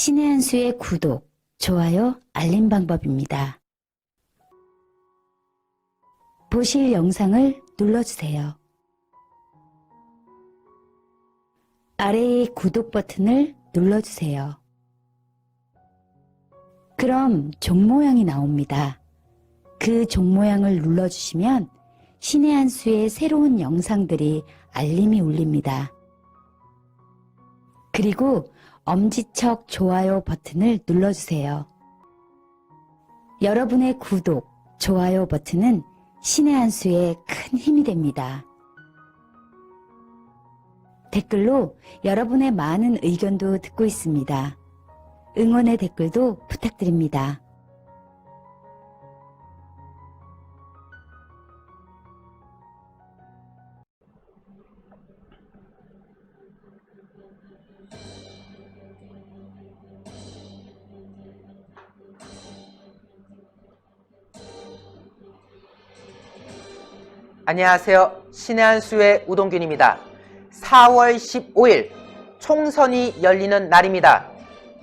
신의 한 수의 구독, 좋아요, 알림 방법입니다. 보실 영상을 눌러주세요. 아래의 구독 버튼을 눌러주세요. 그럼 종 모양이 나옵니다. 그 종 모양을 눌러주시면 신의 한 수의 새로운 영상들이 알림이 울립니다. 그리고 엄지척 좋아요 버튼을 눌러주세요. 여러분의 구독, 좋아요 버튼은 신의 한 수에 큰 힘이 됩니다. 댓글로 여러분의 많은 의견도 듣고 있습니다. 응원의 댓글도 부탁드립니다. 안녕하세요. 신의 한 수의 우동균입니다. 4월 15일 총선이 열리는 날입니다.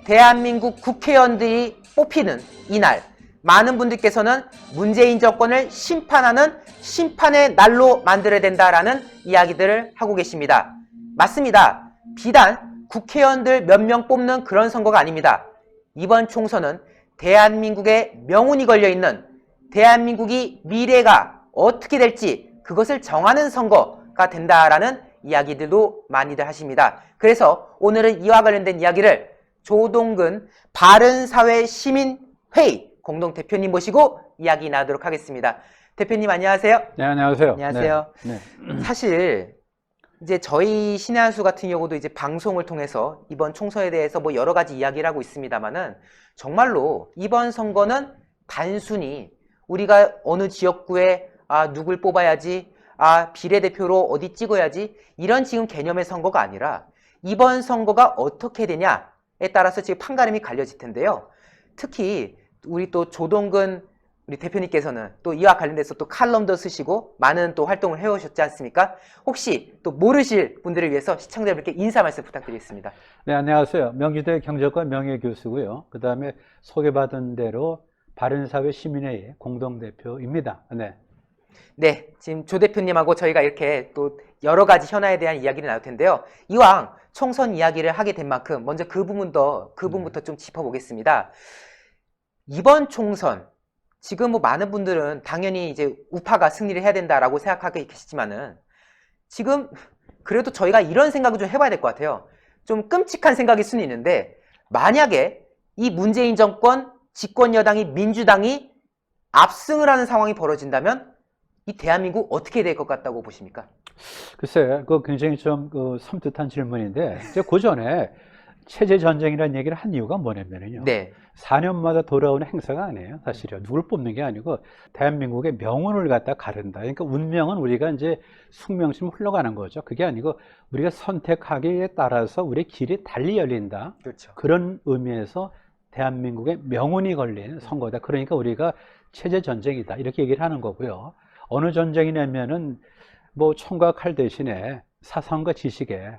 대한민국 국회의원들이 뽑히는 이날, 많은 분들께서는 문재인 정권을 심판하는 심판의 날로 만들어야 된다라는 이야기들을 하고 계십니다. 맞습니다. 비단 국회의원들 몇 명 뽑는 그런 선거가 아닙니다. 이번 총선은 대한민국의 명운이 걸려있는, 대한민국이 미래가 어떻게 될지 그것을 정하는 선거가 된다라는 이야기들도 많이들 하십니다. 그래서 오늘은 이와 관련된 이야기를 조동근 바른사회시민회의 공동대표님 모시고 이야기 나누도록 하겠습니다. 대표님 안녕하세요. 네, 안녕하세요. 안녕하세요. 네. 사실 이제 저희 신의 한 수 같은 경우도 이제 방송을 통해서 이번 총선에 대해서 뭐 여러 가지 이야기를 하고 있습니다만은 정말로 이번 선거는 단순히 우리가 어느 지역구에 누굴 뽑아야지, 비례대표로 어디 찍어야지, 이런 지금 개념의 선거가 아니라 이번 선거가 어떻게 되냐에 따라서 지금 판가름이 갈려질 텐데요. 특히 우리 또 조동근 우리 대표님께서는 또 이와 관련돼서 또 칼럼도 쓰시고 많은 또 활동을 해오셨지 않습니까? 혹시 또 모르실 분들을 위해서 시청자분들께 인사 말씀 부탁드리겠습니다. 네, 안녕하세요. 명지대 경제과 명예교수고요. 그 다음에 소개받은 대로 바른사회 시민회의 공동대표입니다. 네. 네, 지금 조 대표님하고 저희가 이렇게 또 여러 가지 현안에 대한 이야기를 나눌 텐데요. 이왕 총선 이야기를 하게 된 만큼 먼저 그 부분부터 좀 짚어보겠습니다. 이번 총선, 지금 뭐 많은 분들은 당연히 이제 우파가 승리를 해야 된다라고 생각하고 계시지만은 지금 그래도 저희가 이런 생각을 좀 해봐야 될 것 같아요. 좀 끔찍한 생각일 수는 있는데 만약에 이 문재인 정권 집권 여당이 민주당이 압승을 하는 상황이 벌어진다면 이 대한민국 어떻게 될 것 같다고 보십니까? 글쎄, 그 굉장히 좀 섬뜩한 질문인데, 이제 그 전에 체제 전쟁이라는 얘기를 한 이유가 뭐냐면요. 네. 4년마다 돌아오는 행사가 아니에요. 사실은 누굴 뽑는 게 아니고 대한민국의 명운을 갖다 가른다. 그러니까 운명은 우리가 이제 숙명심 흘러가는 거죠. 그게 아니고 우리가 선택하기에 따라서 우리의 길이 달리 열린다. 그렇죠. 그런 의미에서 대한민국의 명운이 걸린 선거다. 그러니까 우리가 체제 전쟁이다. 이렇게 얘기를 하는 거고요. 어느 전쟁이냐면은 뭐 총과 칼 대신에 사상과 지식의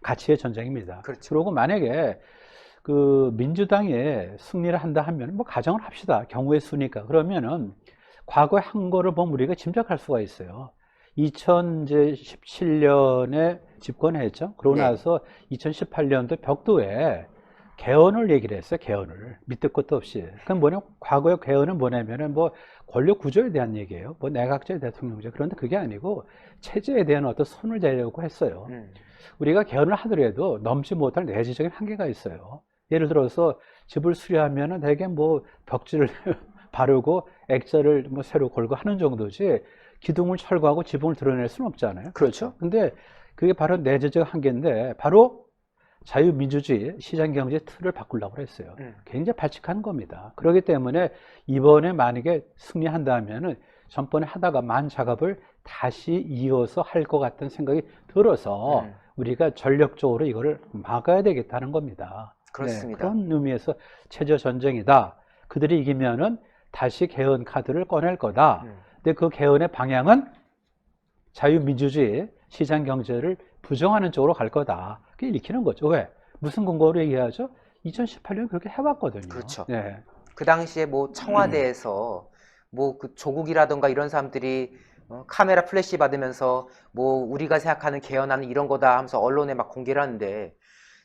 가치의 전쟁입니다. 그렇죠. 그리고 만약에 그 민주당에 승리를 한다 하면 뭐 가정을 합시다. 경우의 수니까. 그러면은 과거에 한 거를 보면 우리가 짐작할 수가 있어요. 2017년에 집권했죠. 그러고 네. 나서 2018년도 벽두에 개헌을 얘기를 했어요. 개헌을. 밑도 끝도 없이. 그럼 뭐냐? 과거의 개헌은 뭐냐면은 뭐 권력 구조에 대한 얘기예요. 뭐 내각제, 대통령제. 그런데 그게 아니고 체제에 대한 어떤 손을 대려고 했어요. 우리가 개헌을 하더라도 넘지 못할 내재적인 한계가 있어요. 예를 들어서 집을 수리하면은 대개 뭐 벽지를 바르고 액자를 뭐 새로 걸고 하는 정도지 기둥을 철거하고 지붕을 드러낼 수는 없잖아요. 그렇죠. 근데 그게 바로 내재적 한계인데 바로 자유민주주의 시장경제 틀을 바꾸려고 했어요. 굉장히 발칙한 겁니다. 그렇기 때문에 이번에 만약에 승리한다면은 전번에 하다가 만 작업을 다시 이어서 할 것 같은 생각이 들어서 우리가 전력적으로 이거를 막아야 되겠다는 겁니다. 그렇습니다. 네, 그런 의미에서 체제 전쟁이다. 그들이 이기면은 다시 개헌 카드를 꺼낼 거다. 근데 그 개헌의 방향은 자유민주주의 시장경제를 부정하는 쪽으로 갈 거다. 그게 읽히는 거죠. 왜? 무슨 근거로 얘기하죠? 2018년 그렇게 해왔거든요. 그렇죠. 네. 그 당시에 뭐 청와대에서 뭐 그 조국이라던가 이런 사람들이 카메라 플래시 받으면서 뭐 우리가 생각하는 개헌안은 이런 거다 하면서 언론에 막 공개를 하는데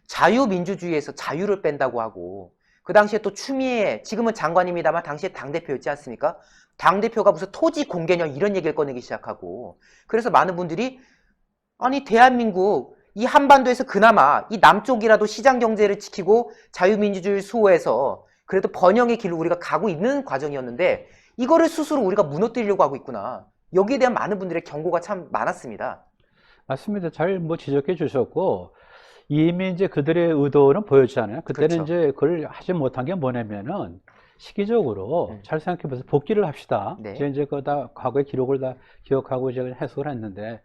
자유민주주의에서 자유를 뺀다고 하고 그 당시에 또 추미애 지금은 장관입니다만 당시에 당대표였지 않습니까? 당대표가 무슨 토지 공개념 이런 얘기를 꺼내기 시작하고 그래서 많은 분들이 아니 대한민국 이 한반도에서 그나마 이 남쪽이라도 시장 경제를 지키고 자유민주주의를 수호해서 그래도 번영의 길로 우리가 가고 있는 과정이었는데 이거를 스스로 우리가 무너뜨리려고 하고 있구나. 여기에 대한 많은 분들의 경고가 참 많았습니다. 맞습니다. 잘 뭐 지적해 주셨고, 이미 이제 그들의 의도는 보였잖아요. 그때는 그렇죠. 이제 그걸 하지 못한 게 뭐냐면은, 시기적으로 잘 생각해 보세요. 복귀를 합시다. 네. 제가 이제 그 다 과거의 기록을 다 기억하고 이제 해석을 했는데,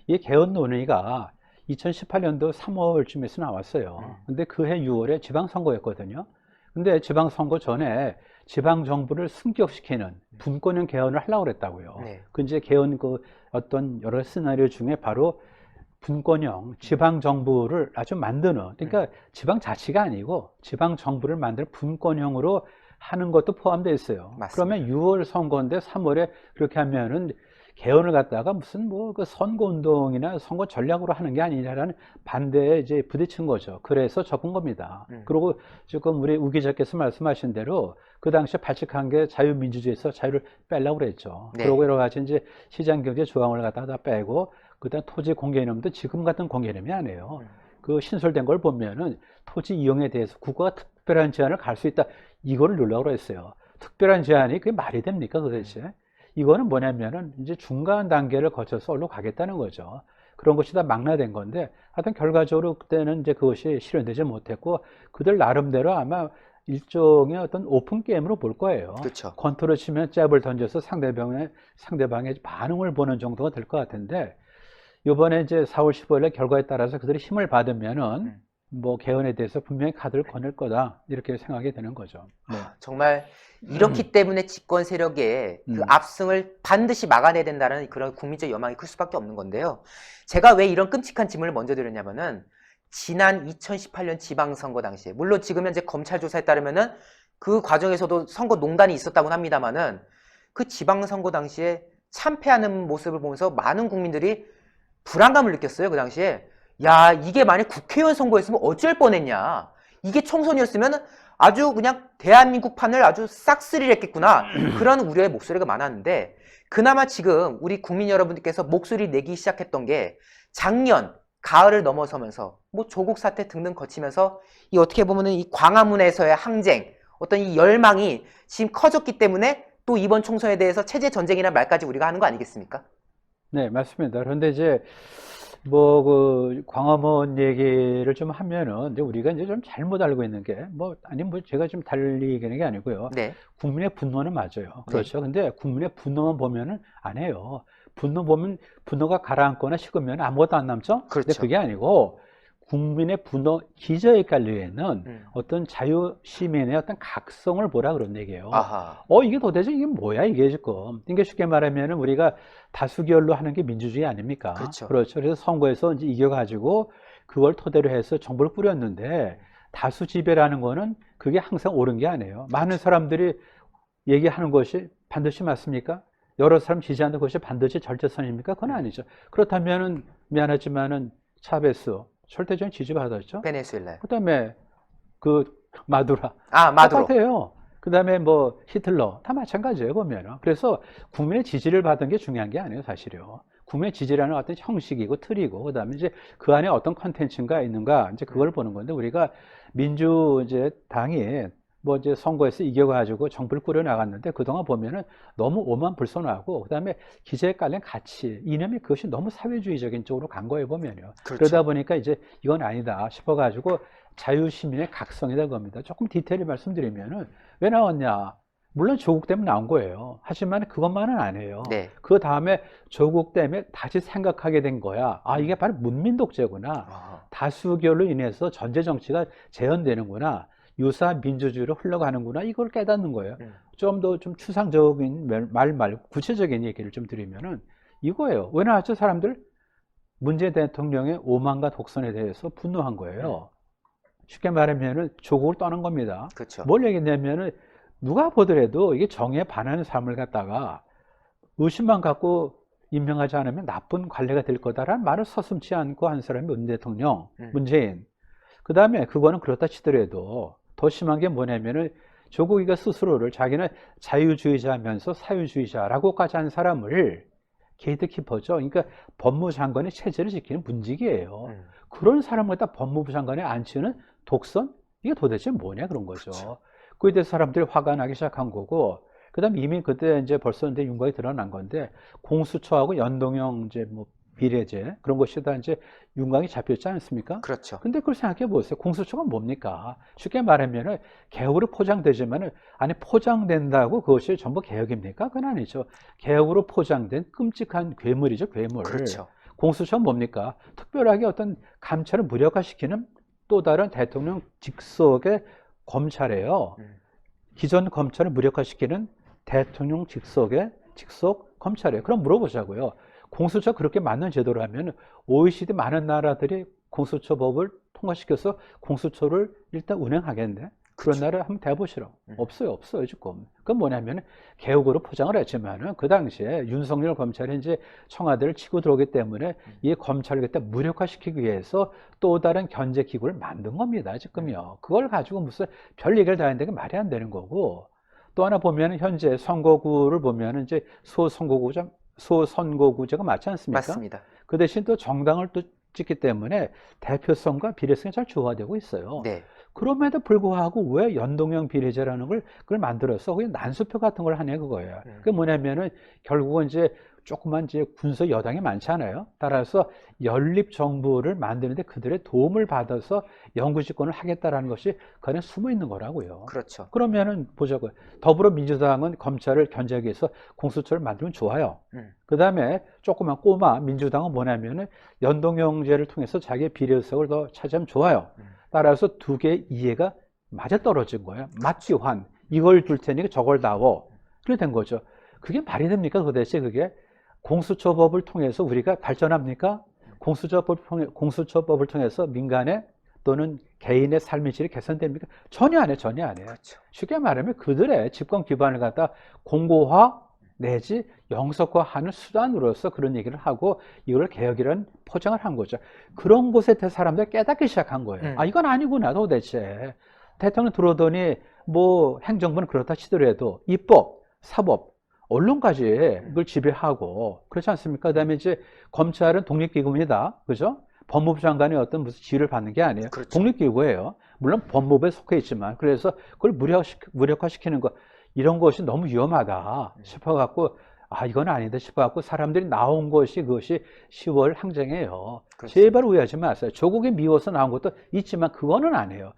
이 개헌 논의가 2018년도 3월쯤에서 나왔어요. 근데 그해 6월에 지방선거였거든요. 근데 지방선거 전에 지방정부를 승격시키는 분권형 개헌을 하려고 그랬다고요. 네. 그 이제 개헌 그 어떤 여러 시나리오 중에 바로 분권형 지방정부를 아주 만드는, 그러니까 지방자치가 아니고 지방정부를 만드는 분권형으로 하는 것도 포함되어 있어요. 맞습니다. 그러면 6월 선거인데 3월에 그렇게 하면은 개헌을 갖다가 무슨 뭐 그 선거운동이나 선거 전략으로 하는 게 아니냐라는 반대에 이제 부딪힌 거죠. 그래서 접은 겁니다. 그리고 지금 우리 우 기자께서 말씀하신 대로 그 당시에 발칙한 게 자유민주주의에서 자유를 빼려고 그랬죠. 네. 그리고 여러 가지 이제 시장경제 조항을 갖다가 다 빼고 그다음 토지 공개념도 지금 같은 공개념이 아니에요. 그 신설된 걸 보면은 토지 이용에 대해서 국가가 특별한 제한을 갈 수 있다. 이거를 넣으려고 그랬어요. 특별한 제한이 그게 말이 됩니까 도대체? 이거는 뭐냐면은 이제 중간 단계를 거쳐서 얼로 가겠다는 거죠. 그런 것이 다 망라된 건데 하여튼 결과적으로 그때는 이제 그것이 실현되지 못했고 그들 나름대로 아마 일종의 어떤 오픈 게임으로 볼 거예요. 그렇죠. 권투를 치면 잽을 던져서 상대방의 반응을 보는 정도가 될 것 같은데 이번에 이제 4월 15일에 결과에 따라서 그들이 힘을 받으면은 뭐 개헌에 대해서 분명히 카드를 꺼낼 거다 이렇게 생각이 되는 거죠. 네. 정말 이렇기 때문에 집권 세력의 그 음. 압승을 반드시 막아내야 된다는 그런 국민적 여망이 클 수밖에 없는 건데요. 제가 왜 이런 끔찍한 질문을 먼저 드렸냐면은 지난 2018년 지방선거 당시에 물론 지금 현재 검찰 조사에 따르면은 그 과정에서도 선거 농단이 있었다고는 합니다만은 그 지방선거 당시에 참패하는 모습을 보면서 많은 국민들이 불안감을 느꼈어요. 그 당시에 야 이게 만약 국회의원 선거였으면 어쩔 뻔했냐. 이게 총선이었으면 아주 그냥 대한민국 판을 아주 싹쓸이를 했겠구나. 그런 우려의 목소리가 많았는데 그나마 지금 우리 국민 여러분들께서 목소리 내기 시작했던 게 작년 가을을 넘어서면서 뭐 조국 사태 등등 거치면서 이 어떻게 보면은 이 광화문에서의 항쟁 어떤 이 열망이 지금 커졌기 때문에 또 이번 총선에 대해서 체제 전쟁이라는 말까지 우리가 하는 거 아니겠습니까? 네, 맞습니다. 그런데 이제 뭐 그 광화문 얘기를 좀 하면은 이제 우리가 이제 좀 잘못 알고 있는 게 뭐 아니 뭐 제가 좀 달리 얘기하는 게 아니고요. 네. 국민의 분노는 맞아요. 그렇죠. 근데 국민의 분노만 보면은 안 해요. 분노 보면 분노가 가라앉거나 식으면 아무것도 안 남죠? 근데 그렇죠. 그게 아니고 국민의 분노 기저에 깔려있는 어떤 자유 시민의 어떤 각성을 보라 그런 얘기예요. 아하. 이게 도대체 이게 뭐야 이게 지금. 이게 쉽게 말하면은 우리가 다수결로 하는 게 민주주의 아닙니까? 그렇죠. 그렇죠. 그래서 선거에서 이제 이겨가지고 그걸 토대로 해서 정부를 꾸렸는데 다수 지배라는 거는 그게 항상 옳은 게 아니에요. 많은 사람들이 얘기하는 것이 반드시 맞습니까? 여러 사람 지지하는 것이 반드시 절대선입니까? 그건 아니죠. 그렇다면은 미안하지만은 차베스 절대적인 지지받았죠. 베네수엘라. 그다음에 그 마두라 마두로. 똑같아요. 그다음에 뭐 히틀러 다 마찬가지예요 보면은. 그래서 국민의 지지를 받은 게 중요한 게 아니에요 사실요. 국민의 지지라는 어떤 형식이고 틀이고 그다음에 이제 그 안에 어떤 컨텐츠가 있는가 이제 그걸 보는 건데 우리가 민주 이제 당이 뭐 이제 선거에서 이겨가지고 정부를 꾸려 나갔는데 그동안 보면은 너무 오만불손하고 그다음에 기재에 깔린 가치 이념이 그것이 너무 사회주의적인 쪽으로 간 거예요 보면요. 그렇죠. 그러다 보니까 이제 이건 아니다 싶어가지고 자유시민의 각성이 된 겁니다. 조금 디테일을 말씀드리면은 왜 나왔냐? 물론 조국 때문에 나온 거예요. 하지만 그것만은 아니에요. 네. 그 다음에 조국 때문에 다시 생각하게 된 거야. 이게 바로 문민독재구나. 다수결로 인해서 전제 정치가 재현되는구나. 유사 민주주의로 흘러가는구나. 이걸 깨닫는 거예요. 좀 더 좀 추상적인 말 말고 구체적인 얘기를 좀 드리면은 이거예요. 왜 나왔죠? 사람들 문재인 대통령의 오만과 독선에 대해서 분노한 거예요. 쉽게 말하면은 조국을 떠난 겁니다. 그렇죠. 뭘 얘기냐면은 누가 보더라도 이게 정의에 반하는 삶을 갖다가 의심만 갖고 임명하지 않으면 나쁜 관리가 될 거다라는 말을 서슴지 않고 한 사람이 문 대통령, 문재인. 그 다음에 그거는 그렇다 치더라도 더 심한 게 뭐냐면은 조국이가 스스로를 자기는 자유주의자면서 사유주의자라고까지 한 사람을 게이트키퍼죠. 그러니까 법무장관의 체제를 지키는 문직이에요. 그런 사람을 갖다 법무부 장관에 앉히는 독선? 이게 도대체 뭐냐 그런 거죠. 그렇죠. 그에 대해서 사람들이 화가 나기 시작한 거고, 그 다음에 이미 그때 이제 벌써 이제 윤곽이 드러난 건데, 공수처하고 연동형 이제 뭐 비례제 그런 것이 다 이제 윤곽이 잡혔지 않습니까? 그렇죠. 근데 그걸 생각해 보세요. 공수처가 뭡니까? 쉽게 말하면은 개혁으로 포장되지만은 아니 포장된다고 그것이 전부 개혁입니까? 그건 아니죠. 개혁으로 포장된 끔찍한 괴물이죠, 괴물. 그렇죠. 공수처는 뭡니까? 특별하게 어떤 감찰을 무력화시키는 또 다른 대통령 직속의 검찰이에요. 기존 검찰을 무력화시키는 대통령 직속 검찰이에요. 그럼 물어보자고요. 공수처 그렇게 맞는 제도로 하면 OECD 많은 나라들이 공수처법을 통과시켜서 공수처를 일단 운행하겠는데 그런 나라 한번 대보시라고. 없어요 지금. 그건 뭐냐면 개혁으로 포장을 했지만은 그 당시에 윤석열 검찰이 이제 청와대를 치고 들어오기 때문에 이 검찰을 그때 무력화시키기 위해서 또 다른 견제 기구를 만든 겁니다 지금요. 그걸 가지고 무슨 별 얘기를 다 하는데 말이 안 되는 거고. 또 하나 보면은 현재 선거구를 보면은 이제 소선거구제가 맞지 않습니까? 맞습니다. 그 대신 또 정당을 또 찍기 때문에 대표성과 비례성이 잘 조화되고 있어요. 네. 그럼에도 불구하고 왜 연동형 비례제라는 그걸 만들어서 그게 난수표 같은 걸 하냐 그거예요. 그게 뭐냐면은 결국은 이제 조그만 이제 군소 여당이 많잖아요. 따라서 연립 정부를 만드는데 그들의 도움을 받아서 영구집권을 하겠다라는 것이 그 안에 숨어 있는 거라고요. 그렇죠. 그러면은 보자고요. 더불어민주당은 검찰을 견제하기 위해서 공수처를 만들면 좋아요. 그 다음에 조그만 꼬마 민주당은 뭐냐면은 연동형제를 통해서 자기의 비례성을 더 차지하면 좋아요. 따라서 두 개의 이해가 맞아떨어진 거예요. 맞기환. 이걸 줄 테니까 저걸 다워. 그렇게 된 거죠. 그게 말이 됩니까 도대체 그게? 공수처법을 통해서 우리가 발전합니까? 공수처법을 통해서 민간의 또는 개인의 삶의 질이 개선됩니까? 전혀 안 해요. 전혀 안 해요. 그렇죠. 쉽게 말하면 그들의 집권 기반을 갖다 공고화 내지 영석화하는 수단으로서 그런 얘기를 하고 이걸 개혁이라는 포장을 한 거죠. 그런 곳에 사람들이 깨닫기 시작한 거예요. 아 이건 아니구나 도대체. 대통령 들어오더니 뭐 행정부는 그렇다 치더라도 입법, 사법, 언론까지 그걸 지배하고 그렇지 않습니까? 그다음에 이제 검찰은 독립기구입니다. 그죠? 법무부 장관의 어떤 무슨 지휘를 받는 게 아니에요. 그렇죠. 독립기구예요. 물론 법무부에 속해 있지만 그래서 그걸 무력화시키는 거 이런 것이 너무 위험하다 싶어갖고 아 이건 아니다 싶어갖고 사람들이 나온 것이 그것이 10월 항쟁이에요. 그렇죠. 제발 오해하지 마세요. 조국이 미워서 나온 것도 있지만 그거는 아니에요.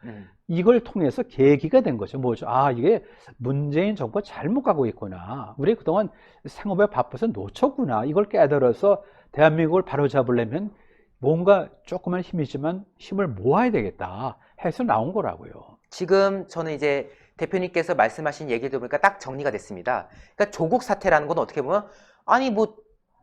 이걸 통해서 계기가 된 거죠. 뭐죠? 아 이게 문재인 정부가 잘못 가고 있구나. 우리 그동안 생업에 바빠서 놓쳤구나. 이걸 깨달아서 대한민국을 바로잡으려면 뭔가 조그만 힘이지만 힘을 모아야 되겠다 해서 나온 거라고요. 지금 저는 이제 대표님께서 말씀하신 얘기를 들어보니까 딱 정리가 됐습니다. 그러니까 조국 사태라는 건 어떻게 보면 아니 뭐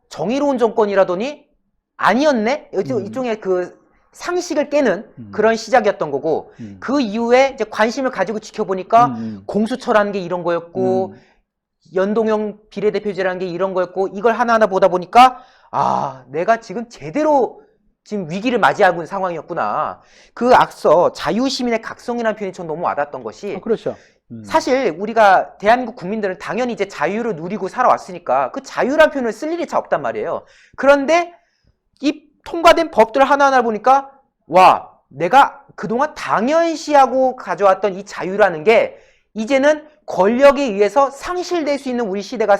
정의로운 정권이라더니 아니었네? 일종의 그 상식을 깨는 그런 시작이었던 거고 그 이후에 이제 관심을 가지고 지켜보니까 공수처라는 게 이런 거였고 연동형 비례대표제라는 게 이런 거였고 이걸 하나하나 보다 보니까 아 내가 지금 제대로 지금 위기를 맞이하고 있는 상황이었구나. 그 앞서 자유시민의 각성이라는 표현이 전 너무 와닿았던 것이 그렇죠. 사실 우리가 대한민국 국민들은 당연히 이제 자유를 누리고 살아왔으니까 그 자유라는 표현을 쓸 일이 잘 없단 말이에요. 그런데 이 통과된 법들 하나하나 보니까 와 내가 그동안 당연시하고 가져왔던 이 자유라는 게 이제는 권력에 의해서 상실될 수 있는 우리 시대가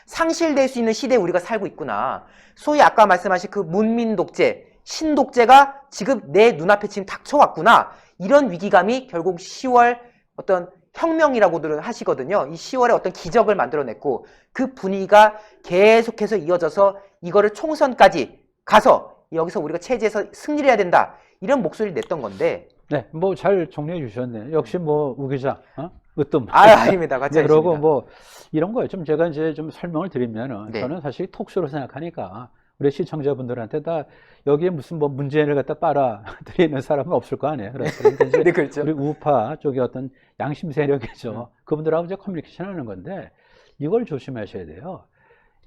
상실될 수 있는 시대에 우리가 살고 있구나. 소위 아까 말씀하신 그 문민독재, 신독재가 지금 내 눈앞에 지금 닥쳐왔구나. 이런 위기감이 결국 10월 어떤 혁명이라고들 하시거든요. 이 10월에 어떤 기적을 만들어냈고 그 분위기가 계속해서 이어져서 이거를 총선까지 가서 여기서 우리가 체제에서 승리를 해야 된다. 이런 목소리를 냈던 건데. 네, 뭐 잘 정리해 주셨네. 역시 뭐 우 기자, 으뜸. 아닙니다. 같이 네, 그러고 하겠습니다. 뭐 이런 거예요. 좀 제가 이제 좀 설명을 드리면은 네. 저는 사실 톡쇼로 생각하니까 우리 시청자분들한테 다 여기에 무슨 뭐 문제를 갖다 빨아들이는 사람은 없을 거 아니에요. 그래서 이제 네, 그렇죠. 우리 우파 쪽의 어떤 양심 세력이죠. 그분들하고 이제 커뮤니케이션 하는 건데 이걸 조심하셔야 돼요.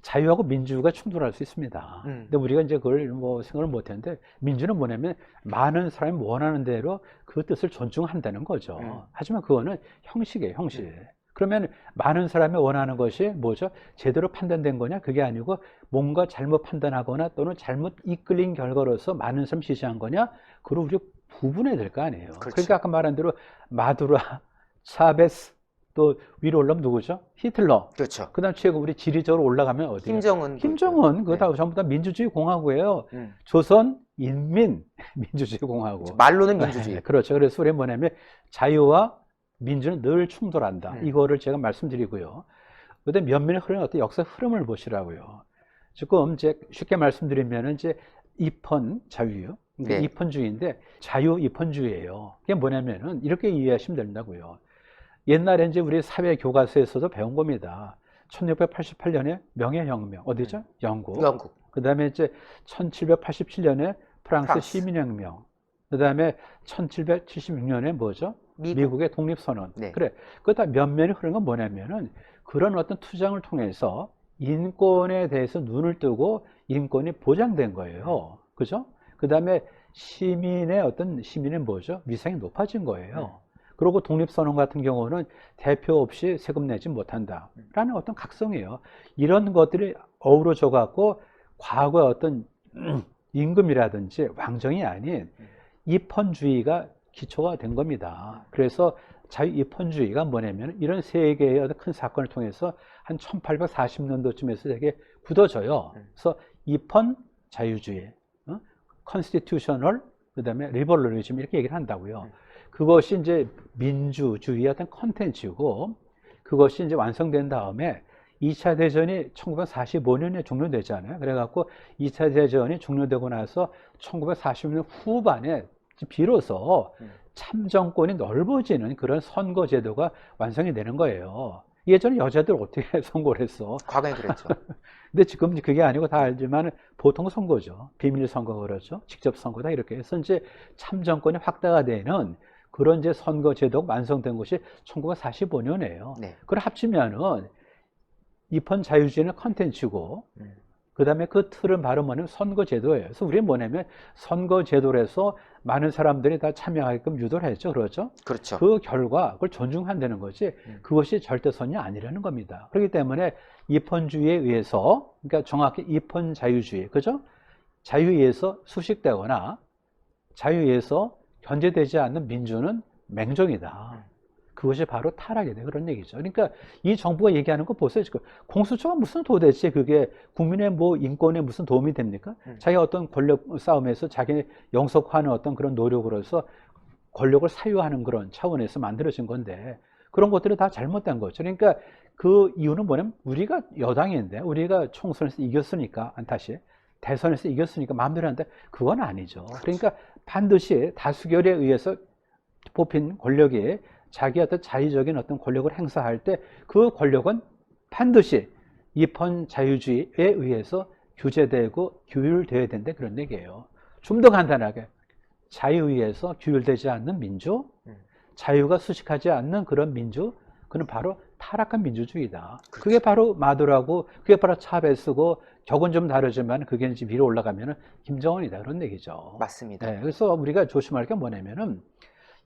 자유하고 민주가 충돌할 수 있습니다. 근데 우리가 이제 그걸 뭐 생각을 못 했는데 민주는 뭐냐면 많은 사람이 원하는 대로 그 뜻을 존중한다는 거죠. 하지만 그거는 형식이에요, 형식. 그러면 많은 사람이 원하는 것이 뭐죠? 제대로 판단된 거냐? 그게 아니고 뭔가 잘못 판단하거나 또는 잘못 이끌린 결과로서 많은 사람이 지지한 거냐? 그걸 우리 구분해야 될 거 아니에요. 그렇죠. 그러니까 아까 말한 대로 마두라, 차베스, 또 위로 올라가면 누구죠? 히틀러. 그렇죠. 그 다음 최고 우리 지리적으로 올라가면 어디요? 김정은. 김정은. 그거 다 전부 다 민주주의 공화국이에요. 음. 조선 인민 민주주의 공화국. 말로는 민주주의. 네, 그렇죠. 그래서 우리 뭐냐면 자유와 민주는 늘 충돌한다. 이거를 제가 말씀드리고요. 그다음에 면면에 흐르는 어떤 역사 흐름을 보시라고요. 지금 이제 쉽게 말씀드리면 이제 입헌 자유요. 네. 입헌주의인데 자유 입헌주의예요. 그게 뭐냐면은 이렇게 이해하시면 된다고요. 옛날에 이제 우리 사회 교과서에서도 배운 겁니다. 1688년에 명예혁명 어디죠? 영국. 그다음에 이제 1787년에 프랑스 시민혁명. 그다음에 1776년에 뭐죠? 미국의 독립선언. 네. 그래. 그거 다 면면이 흐르는 건 뭐냐면은 그런 어떤 투쟁을 통해서 인권에 대해서 눈을 뜨고 인권이 보장된 거예요. 그죠? 그다음에 시민의 뭐죠? 위상이 높아진 거예요. 그리고 독립선언 같은 경우는 대표 없이 세금 내지 못한다라는 어떤 각성이에요. 이런 것들이 어우러져 갖고 과거의 어떤 임금이라든지 왕정이 아닌 입헌주의가 기초가 된 겁니다. 그래서 자유 입헌주의가 뭐냐면 이런 세 개의 어떤 큰 사건을 통해서 한 1840년도쯤에서 되게 굳어져요. 그래서 입헌 자유주의, constitutional, 그다음에 liberalism 이렇게 얘기를 한다고요. 그것이 이제 민주주의의 어떤 컨텐츠고 그것이 이제 완성된 다음에 2차 대전이 1945년에 종료되잖아요. 그래갖고 2차 대전이 종료되고 나서 1940년 후반에 비로소 참정권이 넓어지는 그런 선거 제도가 완성이 되는 거예요. 예전에 여자들 어떻게 선거를 했어? 과거에 그랬죠. 근데 지금 그게 아니고 다 알지만 보통 선거죠. 비밀 선거가 그렇죠. 직접 선거다 이렇게 해서 이제 참정권이 확대가 되는 그런 이제 선거 제도가 완성된 것이 1945년이에요. 네. 그걸 합치면은 입헌 자유주의는 컨텐츠고 그 다음에 그 틀은 바로 뭐냐면 선거제도예요. 그래서 우리는 뭐냐면 선거제도에서 많은 사람들이 다 참여하게끔 유도를 했죠. 그렇죠? 그렇죠. 그 결과 그걸 존중한다는 거지 그것이 절대선이 아니라는 겁니다. 그렇기 때문에 입헌주의에 의해서 그러니까 정확히 입헌 자유주의, 그죠? 자유에 의해서 수식되거나 자유에 의해서 견제되지 않는 민주는 맹종이다. 그것이 바로 타락이 돼. 그런 얘기죠. 그러니까 이 정부가 얘기하는 거 보세요. 지금 공수처가 무슨 도대체 그게 국민의 뭐 인권에 무슨 도움이 됩니까? 자기가 어떤 권력 싸움에서 자기 영속화하는 어떤 그런 노력으로서 권력을 사유하는 그런 차원에서 만들어진 건데 그런 것들이 다 잘못된 거죠. 그러니까 그 이유는 뭐냐면 우리가 여당인데 우리가 총선에서 이겼으니까 안타시 대선에서 이겼으니까 마음대로 하는데 그건 아니죠. 그러니까 반드시 다수결에 의해서 뽑힌 권력이 자기 어떤 자의적인 어떤 권력을 행사할 때 그 권력은 반드시 입헌 자유주의에 의해서 규제되고 규율되어야 된다 그런 얘기예요. 좀 더 간단하게 자유에 의해서 규율되지 않는 민주, 자유가 수식하지 않는 그런 민주, 그는 바로 타락한 민주주의다. 그렇죠. 그게 바로 마두라고, 그게 바로 차베스고 격은 좀 다르지만 그게 이제 위로 올라가면은 김정은이다 그런 얘기죠. 맞습니다. 네, 그래서 우리가 조심할 게 뭐냐면은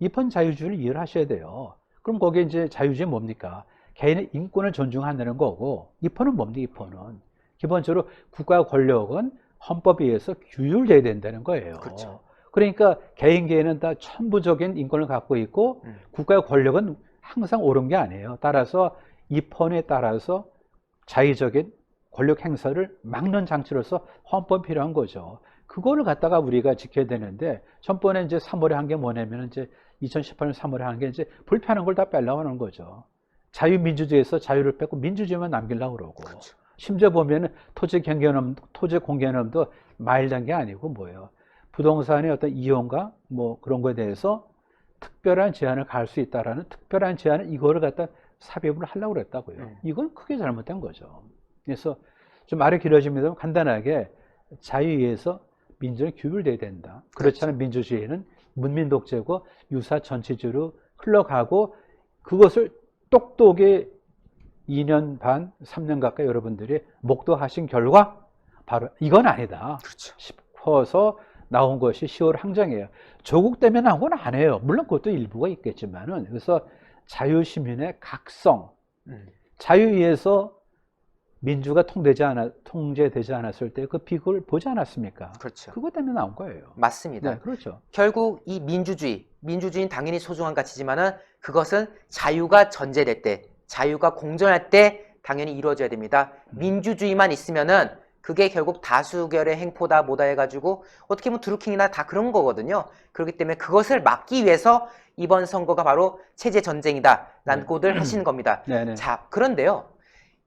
입헌 자유주의를 이해를 하셔야 돼요. 그럼 거기에 이제 자유주의 뭡니까? 개인의 인권을 존중한다는 거고, 입헌은 뭡니까? 입헌은 기본적으로 국가 권력은 헌법에 의해서 규율돼야 된다는 거예요. 그렇죠. 그러니까 개인은 다 천부적인 인권을 갖고 있고 국가의 권력은 항상 옳은 게 아니에요. 따라서 입헌에 따라서 자의적인 권력 행사를 막는 장치로서 헌법이 필요한 거죠. 그거를 갖다가 우리가 지켜야 되는데 전번에 이제 3월에 한 게 뭐냐면 이제 2018년 3월에 한 게 이제 불편한 걸 다 빼려고 하는 거죠. 자유민주주의에서 자유를 뺏고 민주주의만 남기려고 그러고. 그렇죠. 심지어 보면은 토지 공개념도 마일드한 게 아니고 뭐예요. 부동산의 어떤 이용과 뭐 그런 거에 대해서 특별한 제한을 가할 수 있다라는 특별한 제한을 이거를 갖다 삽입을 하려고 그랬다고요. 이건 크게 잘못된 거죠. 그래서 좀 말이 길어집니다만 간단하게 자유에서 민주는 규율돼야 된다. 그렇지 않은 민주주의는 문민 독재고 유사 전체주의로 흘러가고 그것을 똑똑히 2년 반, 3년 가까이 여러분들이 목도하신 결과 바로 이건 아니다 그렇죠. 싶어서 나온 것이 10월 항쟁이에요. 조국 때문에 나온 건 아니에요. 물론 그것도 일부가 있겠지만은 그래서 자유시민의 각성, 자유의해서 민주가 통제되지 않았을 때 그 비극을 보지 않았습니까? 그렇죠. 그것 때문에 나온 거예요. 맞습니다. 네, 그렇죠. 결국 이 민주주의는 당연히 소중한 가치지만은 그것은 자유가 전제될 때, 자유가 공존할 때 당연히 이루어져야 됩니다. 민주주의만 있으면은 그게 결국 다수결의 행포다 뭐다 해가지고 어떻게 보면 드루킹이나 다 그런 거거든요. 그렇기 때문에 그것을 막기 위해서 이번 선거가 바로 체제 전쟁이다 라는 꼴을 하시는 겁니다. 네네. 자, 그런데요.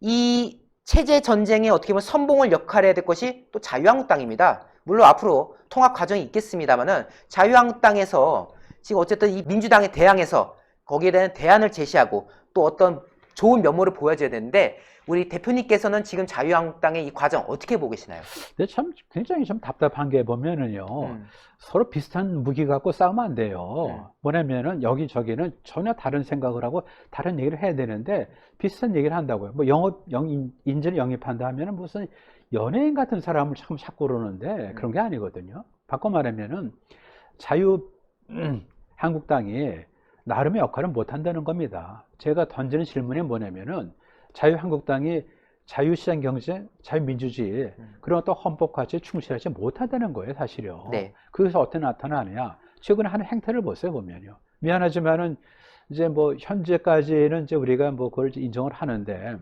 이 체제 전쟁에 어떻게 보면 선봉을 역할해야 될 것이 또 자유한국당입니다. 물론 앞으로 통합 과정이 있겠습니다만은 자유한국당에서 지금 어쨌든 이 민주당에 대항해서 거기에 대한 대안을 제시하고 또 어떤 좋은 면모를 보여줘야 되는데 우리 대표님께서는 지금 자유한국당의 이 과정 어떻게 보고 계시나요? 근데 참 굉장히 좀 답답한 게 보면은요. 서로 비슷한 무기 갖고 싸우면 안 돼요. 뭐냐면은 여기저기는 전혀 다른 생각을 하고 다른 얘기를 해야 되는데 비슷한 얘기를 한다고요. 뭐 인재를 영입한다 하면은 무슨 연예인 같은 사람을 자꾸 그러는데 그런 게 아니거든요. 바꿔 말하면은 한국당이 나름의 역할을 못 한다는 겁니다. 제가 던지는 질문이 뭐냐면은 자유한국당이 자유시장 경제, 자유민주주의 그런 어떤 헌법가치에 충실하지 못하다는 거예요, 사실요. 네. 그래서 어떻게 나타나느냐? 최근에 하는 행태를 보세요, 보면요. 미안하지만은 이제 뭐 현재까지는 이제 우리가 뭐 그걸 인정을 하는데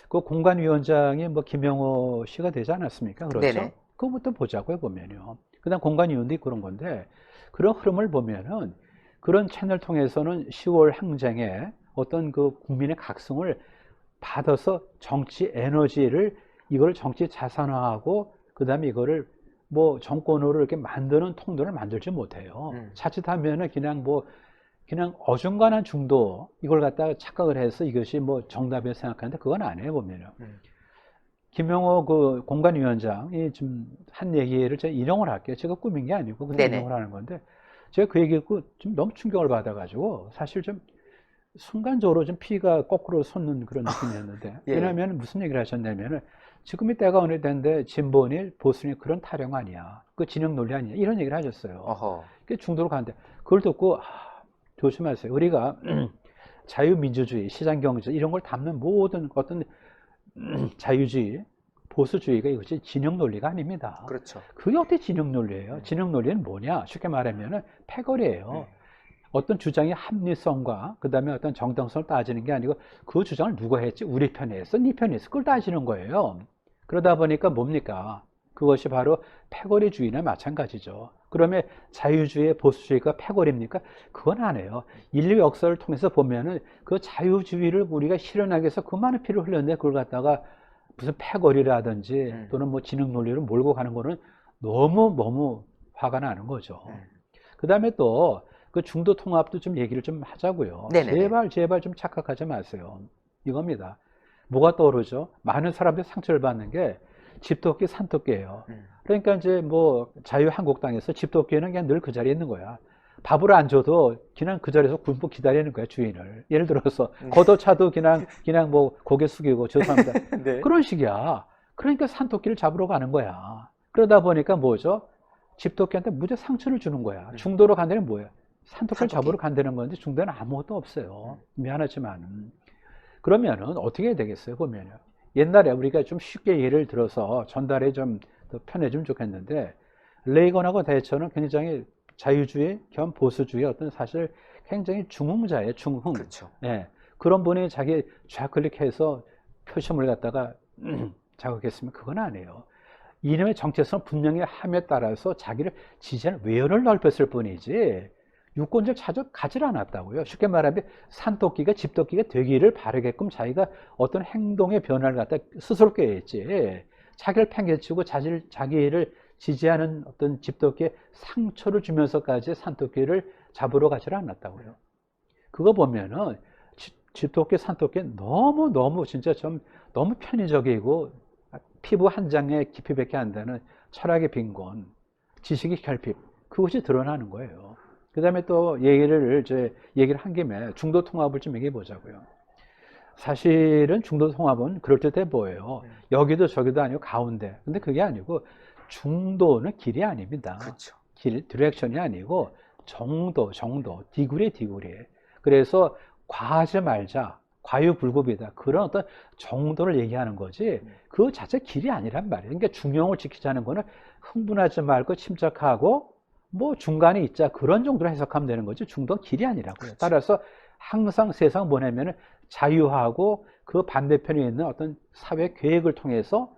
그 공관위원장이 뭐 김영호 씨가 되지 않았습니까? 그렇죠? 네네. 그거부터 보자고요, 보면요. 그다음 공관위원도 있고 그런 건데 그런 흐름을 보면은 그런 채널 통해서는 10월 항쟁에 어떤 그 국민의 각성을 받아서 정치 에너지를 이걸 정치 자산화하고 그다음에 이거를 뭐 정권으로 이렇게 만드는 통로를 만들지 못해요. 자칫하면은 그냥 어중간한 중도 이걸 갖다가 착각을 해서 이것이 뭐 정답이라고 생각하는데 그건 아니에요, 보면요. 김영호 그 공관위원장이 좀 한 얘기를 제가 인용을 할게요. 제가 꾸민 게 아니고 그냥 네네. 인용을 하는 건데 제가 그 얘기 듣고 좀 너무 충격을 받아가지고 사실 좀 순간적으로 좀 피가 거꾸로 솟는 그런 느낌이었는데 예. 왜냐하면 무슨 얘기를 하셨냐면은 지금이 때가 어느 때인데 진보니 보수니 그런 타령 아니야. 그 진영 논리 아니야. 이런 얘기를 하셨어요. 어허. 그 중도로 가는데 그걸 듣고 조심하세요. 우리가 자유민주주의, 시장경제 이런 걸 담는 모든 어떤 자유주의, 보수주의가 이것이 진영 논리가 아닙니다. 그렇죠. 그게 어떻게 진영 논리예요? 진영 논리는 뭐냐? 쉽게 말하면은 패거리예요. 어떤 주장의 합리성과 그 다음에 어떤 정당성을 따지는 게 아니고 그 주장을 누가 했지? 우리 편에 했어? 네 편에 했어? 그걸 따지는 거예요. 그러다 보니까 뭡니까? 그것이 바로 패거리주의나 마찬가지죠. 그러면 자유주의, 보수주의가 패거리입니까? 그건 아니에요. 인류 역사를 통해서 보면은 그 자유주의를 우리가 실현하기 위해서 그 많은 피를 흘렸는데 그걸 갖다가 무슨 패거리라든지 또는 뭐 진영 논리를 몰고 가는 거는 너무 화가 나는 거죠. 그 다음에 또 그 중도 통합도 좀 얘기를 좀 하자고요. 네네네. 제발 좀 착각하지 마세요. 이겁니다. 뭐가 떠오르죠? 많은 사람들이 상처를 받는 게 집토끼, 산토끼예요. 그러니까 이제 뭐 자유한국당에서 집토끼는 그냥 늘 그 자리에 있는 거야. 밥을 안 줘도 그냥 그 자리에서 굶고 기다리는 거야, 주인을. 예를 들어서 걷어차도 그냥 뭐 고개 숙이고 죄송합니다. 네. 그런 식이야. 그러니까 산토끼를 잡으러 가는 거야. 그러다 보니까 뭐죠? 집토끼한테 무지 상처를 주는 거야. 중도로 간 데는 뭐예요? 산토끼를 잡으러 간다는 건데 중도에는 아무것도 없어요. 미안하지만. 그러면은 어떻게 해야 되겠어요, 보면요. 옛날에 우리가 좀 쉽게 예를 들어서 전달에 좀 더 편해지면 좋겠는데 레이건하고 대처는 굉장히 자유주의 겸 보수주의 어떤 사실 굉장히 중흥자예요, 중흥. 그렇죠. 예. 그런 분이 자기 좌클릭해서 표시물을 갖다가 자극했으면 그건 아니에요. 이념의 정체성 분명히 함에 따라서 자기를 지지하는 외연을 넓혔을 뿐이지 유권적 자주 가지 않았다고요. 쉽게 말하면 산토끼가 집토끼가 되기를 바라게끔 자기가 어떤 행동의 변화를 갖다 스스로 꾀했지. 자기를 팽개치고 자기를 지지하는 어떤 집토끼에 상처를 주면서까지 산토끼를 잡으러 가지를 않았다고요. 그거 보면은 집토끼, 산토끼 너무 진짜 좀 너무 편의적이고 피부 한 장에 깊이밖에 안 되는 철학의 빈곤, 지식의 결핍, 그것이 드러나는 거예요. 그 다음에 또 얘기를 한 김에 중도 통합을 좀 얘기해 보자고요. 사실은 중도 통합은 그럴듯해 보여요. 여기도 저기도 아니고 가운데. 근데 그게 아니고 중도는 길이 아닙니다. 그렇죠. 길, 디렉션이 아니고 정도, 디그리. 그래서 과하지 말자, 과유불급이다. 그런 어떤 정도를 얘기하는 거지, 그 자체 길이 아니란 말이에요. 그러니까 중용을 지키자는 거는 흥분하지 말고 침착하고 뭐 중간에 있자, 그런 정도로 해석하면 되는 거지, 중도는 길이 아니라고요. 그렇죠. 따라서 항상 세상 보내면은 자유하고 그 반대편에 있는 어떤 사회 계획을 통해서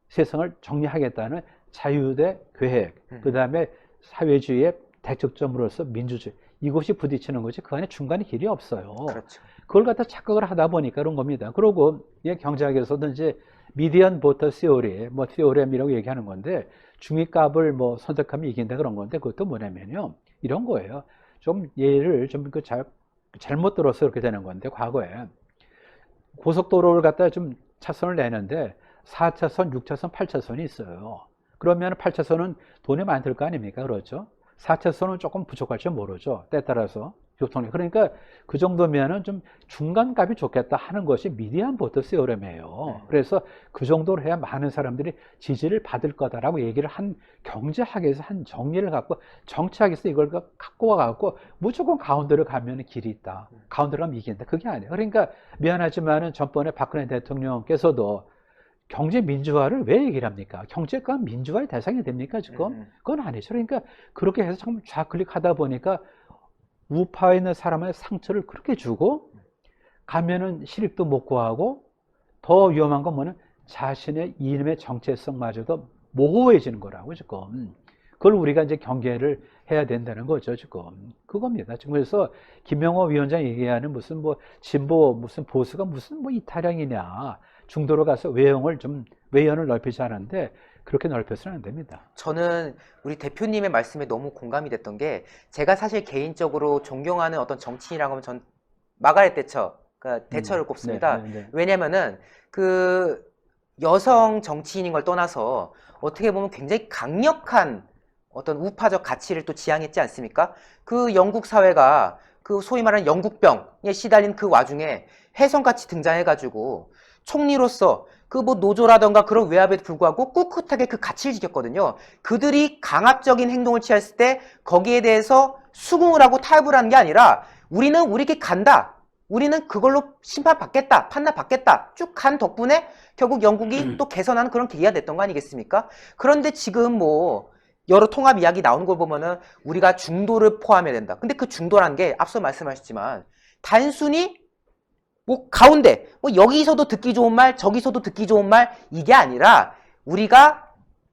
세상을 정리하겠다는 자유대 계획, 그 다음에 사회주의의 대척점으로서 민주주의, 이것이 부딪히는 거지 그 안에 중간에 길이 없어요. 그렇죠. 그걸 갖다 착각을 하다 보니까 그런 겁니다. 그리고 경제학에서도 이제 미디언 보터 시오리, 뭐 티오렘이라고 얘기하는 건데, 중위값을 뭐 선택하면 이긴다 그런 건데, 그것도 뭐냐면요, 이런 거예요. 좀 예를 좀 잘못 들어서 그렇게 되는 건데, 과거에 고속도로를 갖다 좀 차선을 내는데 4차선, 6차선, 8차선이 있어요. 그러면 8차선은 돈이 많이 들 거 아닙니까? 그렇죠? 4차선은 조금 부족할지 모르죠. 때에 따라서 교통이. 그러니까 그 정도면은 좀 중간값이 좋겠다 하는 것이 미디안 보터 시오렘이에요. 그래서 그 정도로 해야 많은 사람들이 지지를 받을 거다라고 얘기를 한, 경제학에서 한 정리를 갖고, 정치학에서 이걸 갖고 와갖고 무조건 가운데로 가면 길이 있다, 가운데로 가면 이긴다, 그게 아니에요. 그러니까 미안하지만은 전번에 박근혜 대통령께서도 경제 민주화를 왜 얘기를 합니까? 경제가 민주화의 대상이 됩니까, 지금? 그건 아니죠. 그러니까 그렇게 해서 참 좌클릭하다 보니까 우파에 있는 사람의 상처를 그렇게 주고, 가면은 실익도 못 구하고, 더 위험한 건 뭐는 자신의 이름의 정체성마저도 모호해지는 거라고, 지금. 그걸 우리가 이제 경계를 해야 된다는 거죠, 지금. 그겁니다. 지금 그래서 김영호 위원장이 얘기하는 무슨 뭐 진보, 무슨 보수가 무슨 뭐 이타령이냐, 중도로 가서 외연을 넓히지 않았는데, 그렇게 넓혀서는 안 됩니다. 저는 우리 대표님의 말씀에 너무 공감이 됐던 게, 제가 사실 개인적으로 존경하는 어떤 정치인이라고 하면 전 마가렛 대처, 그러니까 대처를 꼽습니다. 왜냐면은 그 여성 정치인인 걸 떠나서 어떻게 보면 굉장히 강력한 어떤 우파적 가치를 또 지향했지 않습니까? 그 영국 사회가 그 소위 말하는 영국병에 시달린 그 와중에 혜성같이 등장해가지고 총리로서 그 뭐 노조라던가 그런 외압에도 불구하고 꿋꿋하게 그 가치를 지켰거든요. 그들이 강압적인 행동을 취했을 때 거기에 대해서 수긍을 하고 타협을 하는 게 아니라, 우리는 우리게 간다, 우리는 그걸로 심판받겠다, 판단받겠다 쭉 간 덕분에 결국 영국이 또 개선하는 그런 계기가 됐던 거 아니겠습니까? 그런데 지금 뭐 여러 통합 이야기 나오는 걸 보면은 우리가 중도를 포함해야 된다. 근데 그 중도란 게 앞서 말씀하셨지만 단순히 뭐 가운데, 뭐 여기서도 듣기 좋은 말, 저기서도 듣기 좋은 말, 이게 아니라 우리가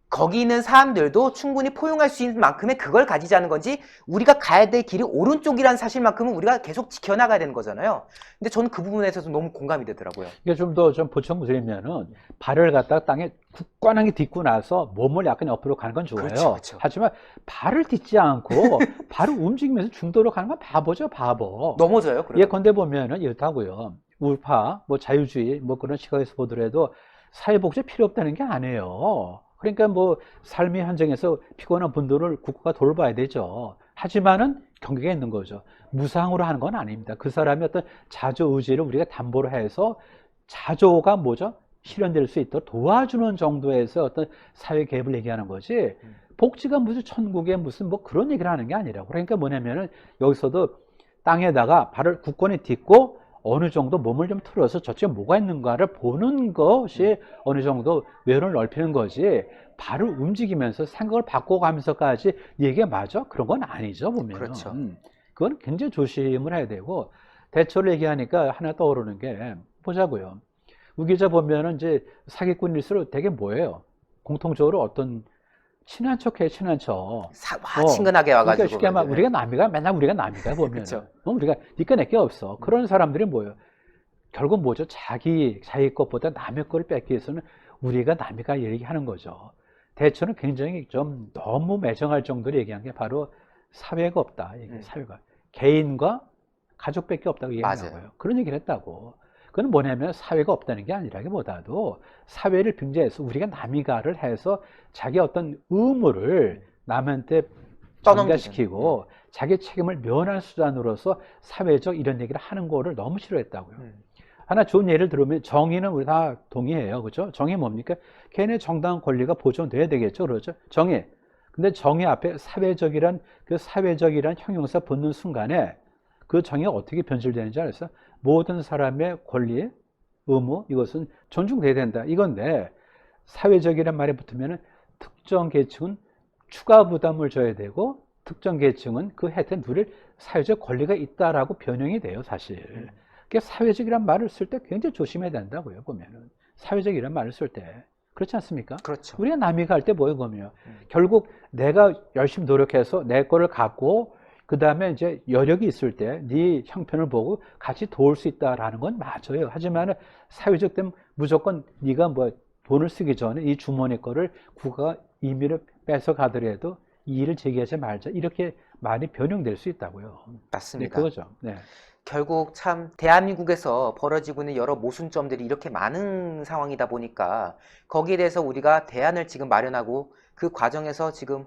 거기 있는 사람들도 충분히 포용할 수 있는 만큼의 그걸 가지자는 건지, 우리가 가야 될 길이 오른쪽이라는 사실만큼은 우리가 계속 지켜나가야 되는 거잖아요. 근데 저는 그 부분에 있어서 너무 공감이 되더라고요. 이게 좀 더 좀 보충드리면은, 발을 갖다가 땅에 굳건하게 딛고 나서 몸을 약간 옆으로 가는 건 좋아요. 그렇죠, 그렇죠. 하지만 발을 딛지 않고 발을 움직이면서 중도로 가는 건 바보죠, 바보. 넘어져요. 예컨대 보면은 이렇다고요. 우파, 뭐 자유주의, 뭐 그런 시각에서 보더라도 사회복지 필요 없다는 게 아니에요. 그러니까 뭐 삶의 현장에서 피곤한 분들을 국가가 돌봐야 되죠. 하지만은 경계가 있는 거죠. 무상으로 하는 건 아닙니다. 그 사람의 어떤 자조 의지를 우리가 담보로 해서 자조가 뭐죠? 실현될 수 있도록 도와주는 정도에서 어떤 사회 개입을 얘기하는 거지, 복지가 무슨 천국에 무슨 뭐 그런 얘기를 하는 게 아니라고. 그러니까 뭐냐면은 여기서도 땅에다가 발을 굳건히 딛고 어느 정도 몸을 좀 틀어서 저쪽에 뭐가 있는가를 보는 것이 어느 정도 외연을 넓히는 거지, 발을 움직이면서 생각을 바꿔가면서까지 얘기가 맞아? 그런 건 아니죠, 보면. 그렇죠. 그건 굉장히 조심을 해야 되고, 대처를 얘기하니까 하나 떠오르는 게, 보자고요. 우기자 보면은 이제 사기꾼일수록 되게 뭐예요? 공통적으로 어떤 친한 척해, 친한 척. 친근하게 와가지고. 그러니까 쉽게 말하면 우리가 남이가, 맨날 우리가 남이가 보면. 그쵸. 우리가 니꺼 내꺼 없어. 그런 사람들이 뭐예요? 결국 뭐죠? 자기 것보다 남의 거를 뺏기 위해서는 우리가 남이가 얘기하는 거죠. 대처는 굉장히 좀 너무 매정할 정도로 얘기한 게 바로 사회가 없다. 이게 사회가. 개인과 가족밖에 없다고 얘기하는 거예요. 그런 얘기를 했다고. 그건 뭐냐면 사회가 없다는 게 아니라기보다도 사회를 빙자해서 우리가 남이가를 해서 자기 어떤 의무를 남한테 전가시키고 자기 책임을 면할 수단으로서 사회적 이런 얘기를 하는 거를 너무 싫어했다고요. 하나 좋은 예를 들으면 정의는 우리 다 동의해요. 그렇죠? 정의 뭡니까? 개인의 정당한 권리가 보존돼야 되겠죠. 그렇죠? 정의. 근데 정의 앞에 사회적이란 그 사회적이란 형용사 붙는 순간에 그 정의가 어떻게 변질되는지 알았어요? 모든 사람의 권리, 의무 이것은 존중돼야 된다. 이건데 사회적이란 말이 붙으면 특정 계층은 추가 부담을 져야 되고 특정 계층은 그 혜택을 누릴 사회적 권리가 있다라고 변형이 돼요, 사실. 그러니까 사회적이란 말을 쓸 때 굉장히 조심해야 된다고요, 보면은. 사회적이란 말을 쓸 때. 그렇지 않습니까? 그렇죠. 우리가 남이 갈 때 뭐예요, 그러면? 결국 내가 열심히 노력해서 내 거를 갖고 그 다음에 이제 여력이 있을 때 네 형편을 보고 같이 도울 수 있다라는 건 맞아요. 하지만 사회적 때는 무조건 네가 뭐 돈을 쓰기 전에 이 주머니 거를 국가가 임의로 뺏어 가더라도 이 일을 제기하지 말자. 이렇게 많이 변형될 수 있다고요. 맞습니다. 네, 그거죠. 네. 결국 참 대한민국에서 벌어지고 있는 여러 모순점들이 이렇게 많은 상황이다 보니까 거기에 대해서 우리가 대안을 지금 마련하고 그 과정에서 지금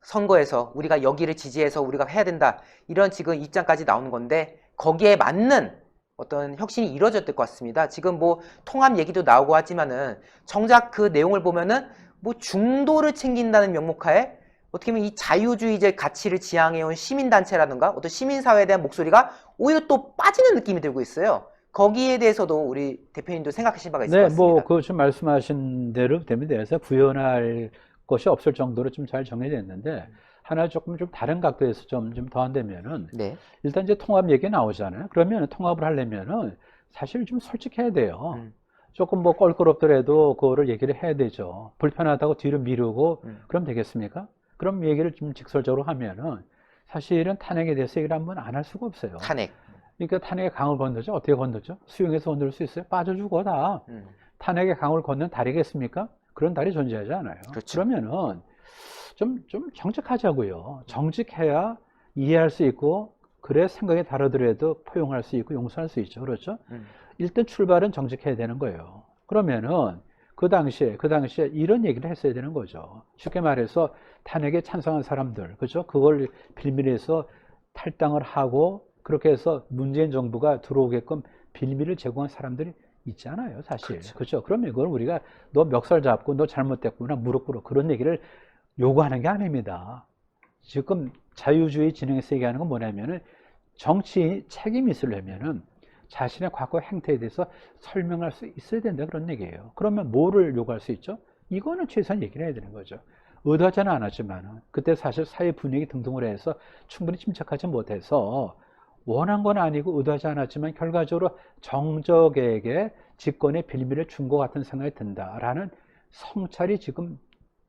선거에서 우리가 여기를 지지해서 우리가 해야 된다 이런 지금 입장까지 나오는 건데 거기에 맞는 어떤 혁신이 이루어졌을 것 같습니다. 지금 뭐 통합 얘기도 나오고 하지만은 정작 그 내용을 보면은 뭐 중도를 챙긴다는 명목하에 어떻게 보면 이 자유주의적 가치를 지향해온 시민단체라든가 어떤 시민사회에 대한 목소리가 오히려 또 빠지는 느낌이 들고 있어요. 거기에 대해서도 우리 대표님도 생각하신 바가 있을 것 네, 같습니다. 뭐, 그 좀 말씀하신 대로 됨에 대해서 구현할 것이 없을 정도로 좀 잘 정해져 있는데, 하나 조금 좀 다른 각도에서 좀 더 한다면은, 네. 일단 이제 통합 얘기 나오잖아요. 그러면 통합을 하려면은 사실 좀 솔직해야 돼요. 조금 뭐 껄끄럽더라도 그거를 얘기를 해야 되죠. 불편하다고 뒤로 미루고, 그럼 되겠습니까? 그럼 얘기를 좀 직설적으로 하면은, 사실은 탄핵에 대해서 얘기를 한번 안 할 수가 없어요. 탄핵. 그러니까 탄핵의 강을 건너죠. 어떻게 건너죠? 수용해서 건널 수 있어요? 빠져 죽어 다. 탄핵의 강을 건넌 다리겠습니까? 그런 다리 존재하지 않아요. 그렇죠. 그러면은 좀 정직하자고요. 정직해야 이해할 수 있고 그래 생각이 다르더라도 포용할 수 있고 용서할 수 있죠. 그렇죠? 일단 출발은 정직해야 되는 거예요. 그러면은 그 당시에 이런 얘기를 했어야 되는 거죠. 쉽게 말해서 탄핵에 찬성한 사람들, 그죠? 그걸 빌미해서 탈당을 하고 그렇게 해서 문재인 정부가 들어오게끔 빌미를 제공한 사람들이 있잖아요, 사실. 그렇죠. 그러면 이걸 우리가 너 멱살 잡고 너 잘못됐구나 무릎 꿇어 그런 얘기를 요구하는 게 아닙니다. 지금 자유주의 진영에서 얘기하는 건 뭐냐면은 정치인이 책임이 있으려면은 자신의 과거 행태에 대해서 설명할 수 있어야 된다 그런 얘기예요. 그러면 뭐를 요구할 수 있죠? 이거는 최소한 얘기를 해야 되는 거죠. 의도하지는 않았지만은 그때 사실 사회 분위기 등등을 해서 충분히 침착하지 못해서 원한 건 아니고 의도하지 않았지만 결과적으로 정적에게 집권의 빌미를 준 것 같은 생각이 든다라는 성찰이 지금